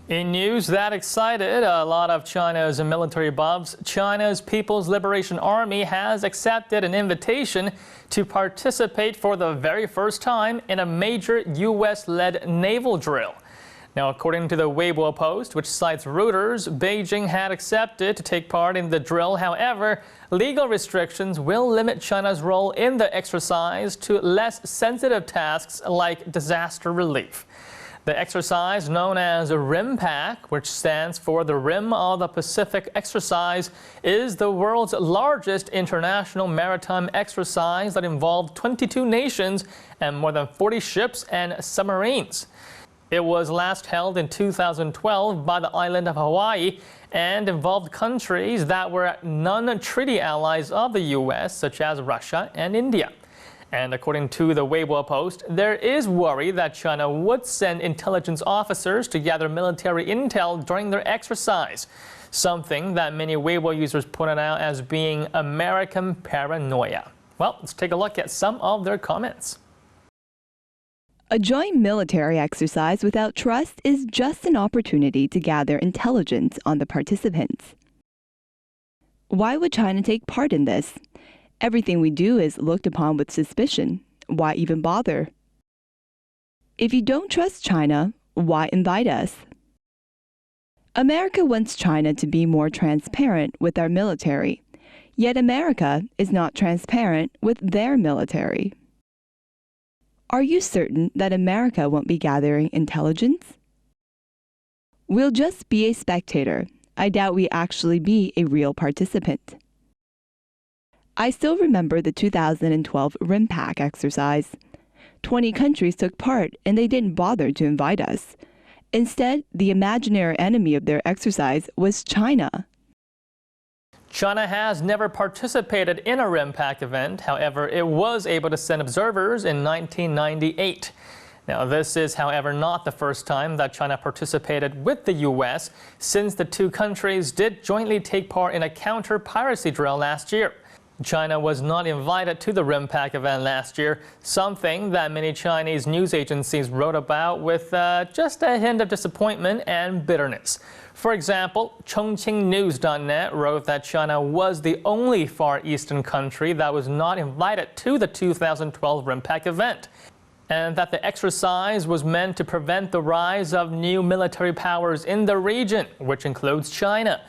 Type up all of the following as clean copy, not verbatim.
In news that excited a lot of China's military buffs, China's People's Liberation Army has accepted an invitation to participate for the very first time in a major U.S.-led naval drill. Now, according to the Weibo post, which cites Reuters, Beijing had accepted to take part in the drill. However, legal restrictions will limit China's role in the exercise to less sensitive tasks like disaster relief. The exercise, known as RIMPAC, which stands for the Rim of the Pacific Exercise, is the world's largest international maritime exercise that involved 22 nations and more than 40 ships and submarines. It was last held in 2012 by the island of Hawaii and involved countries that were non-treaty allies of the U.S., such as Russia and India. And according to the Weibo post, there is worry that China would send intelligence officers to gather military intel during their exercise, something that many Weibo users pointed out as being American paranoia. Well, let's take a look at some of their comments. A joint military exercise without trust is just an opportunity to gather intelligence on the participants. Why would China take part in this? Everything we do is looked upon with suspicion. Why even bother? If you don't trust China, why invite us? America wants China to be more transparent with our military, yet America is not transparent with their military. Are you certain that America won't be gathering intelligence? We'll just be a spectator. I doubt we actually be a real participant. I still remember the 2012 RIMPAC exercise. 20 countries took part and they didn't bother to invite us. Instead, the imaginary enemy of their exercise was China. China has never participated in a RIMPAC event. However, it was able to send observers in 1998. Now, this is, however, not the first time that China participated with the U.S., since the two countries did jointly take part in a counter-piracy drill last year. China was not invited to the RIMPAC event last year, something that many Chinese news agencies wrote about with just a hint of disappointment and bitterness. For example, ChongqingNews.net wrote that China was the only Far Eastern country that was not invited to the 2012 RIMPAC event, and that the exercise was meant to prevent the rise of new military powers in the region, which includes China.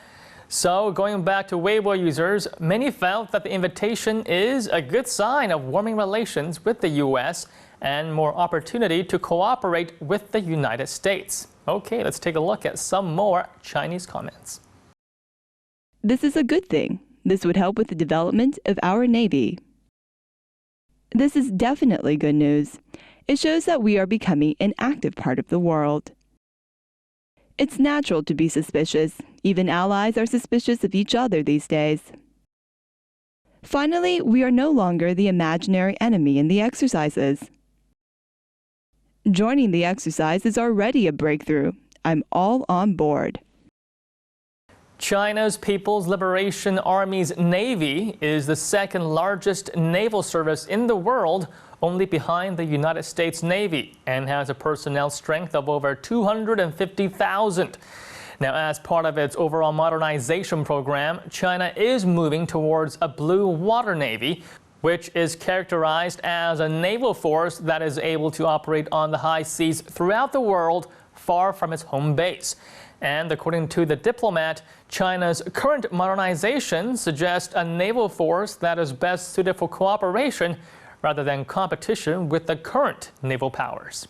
So, going back to Weibo users, many felt that the invitation is a good sign of warming relations with the U.S. and more opportunity to cooperate with the United States. Okay, let's take a look at some more Chinese comments. This is a good thing. This would help with the development of our Navy. This is definitely good news. It shows that we are becoming an active part of the world. It's natural to be suspicious. Even allies are suspicious of each other these days. Finally, we are no longer the imaginary enemy in the exercises. Joining the exercise is already a breakthrough. I'm all on board. China's People's Liberation Army's Navy is the second largest naval service in the world, only behind the United States Navy, and has a personnel strength of over 250,000. Now, as part of its overall modernization program, China is moving towards a blue water navy, which is characterized as a naval force that is able to operate on the high seas throughout the world, far from its home base. And according to the diplomat, China's current modernization suggests a naval force that is best suited for cooperation rather than competition with the current naval powers.